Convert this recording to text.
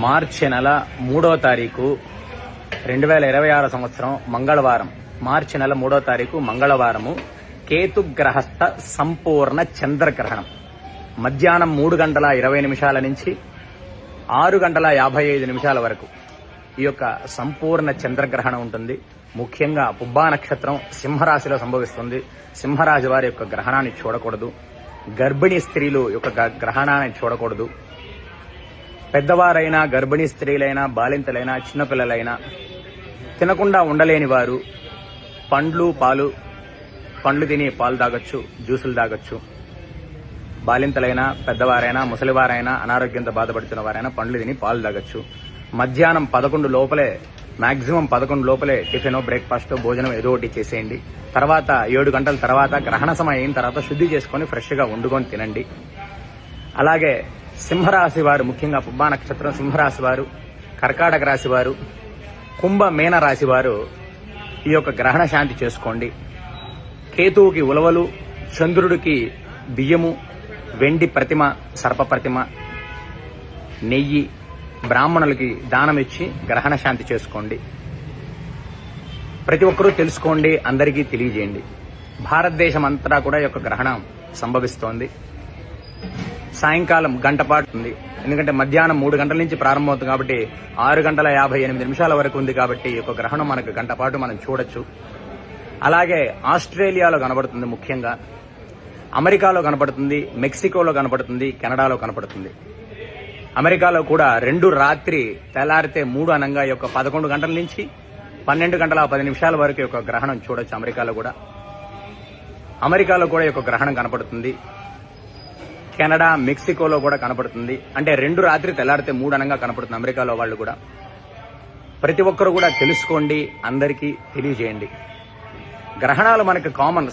మార్చి నెల 3వ తారీఖు 2026 సంవత్సరం మంగళవారం. మార్చి నెల 3వ తారీఖు మంగళవారము కేతుగ్రహస్థ సంపూర్ణ చంద్రగ్రహణం. మధ్యాహ్నం 3 గంటల 20 నిమిషాల నుంచి 6 గంటల 55 నిమిషాల వరకు ఈ యొక్క సంపూర్ణ చంద్రగ్రహణం ఉంటుంది. ముఖ్యంగా పుబ్బా నక్షత్రం సింహరాశిలో సంభవిస్తుంది. సింహరాశి వారి యొక్క గ్రహణాన్ని చూడకూడదు. గర్భిణీ స్త్రీలు యొక్క గ్రహణాన్ని చూడకూడదు. పెద్దవారైనా, గర్భిణీ స్త్రీలైనా, బాలింతలైనా, చిన్నపిల్లలైనా, తినకుండా ఉండలేని వారు పండ్లు తిని పాలు తాగొచ్చు, జ్యూసులు తాగొచ్చు. బాలింతలైనా, పెద్దవారైనా, ముసలివారైనా, అనారోగ్యంతో బాధపడుతున్న వారైనా పండ్లు తిని పాలు తాగొచ్చు. మధ్యాహ్నం 11 లోపలే, మాక్సిమం 11 లోపలే టిఫిన్, బ్రేక్ఫాస్ట్, భోజనం ఏదో ఒకటి చేసేయండి. తర్వాత 7 గంటల తర్వాత గ్రహణ సమయం అయిన తర్వాత శుద్ధి చేసుకుని ఫ్రెష్ గా వండుకొని తినండి. అలాగే సింహరాశి వారు, ముఖ్యంగా పుబ్బా నక్షత్రం సింహరాశి వారు, కర్కాటక రాశి వారు, కుంభ మీన రాశి వారు ఈ యొక్క గ్రహణ శాంతి చేసుకోండి. కేతువుకి ఉలవలు, చంద్రుడికి బియ్యము, వెండి ప్రతిమ, సర్ప ప్రతిమ, నెయ్యి బ్రాహ్మణులకి దానం ఇచ్చి గ్రహణ శాంతి చేసుకోండి. ప్రతి ఒక్కరూ తెలుసుకోండి, అందరికీ తెలియజేయండి. భారతదేశం అంతటా కూడా ఈ యొక్క గ్రహణం సంభవిస్తోంది. సాయంకాలం గంట పాటు ఉంది. ఎందుకంటే మధ్యాహ్నం 3 గంటల నుంచి ప్రారంభమవుతుంది కాబట్టి 6 గంటల 58 నిమిషాల వరకు ఉంది కాబట్టి ఈ యొక్క గ్రహణం మనకు గంట పాటు మనం చూడొచ్చు. అలాగే ఆస్ట్రేలియాలో కనబడుతుంది, ముఖ్యంగా అమెరికాలో కనపడుతుంది, మెక్సికోలో కనపడుతుంది, కెనడాలో కనపడుతుంది. అమెరికాలో కూడా 2 రాత్రి తెల్లారితే 3 అనంగా ఈ యొక్క 11 గంటల నుంచి 12 గంటల 10 నిమిషాల వరకు ఈ యొక్క గ్రహణం చూడొచ్చు. అమెరికాలో కూడా ఈ యొక్క గ్రహణం కనపడుతుంది. కెనడా, మెక్సికోలో కూడా కనపడుతుంది. అంటే 2 రాత్రి తెల్లారితే 3 అనంగా కనపడుతుంది అమెరికాలో వాళ్ళు కూడా. ప్రతి ఒక్కరు కూడా తెలుసుకోండి, అందరికీ తెలియజేయండి. గ్రహణాలు మనకు కామన్.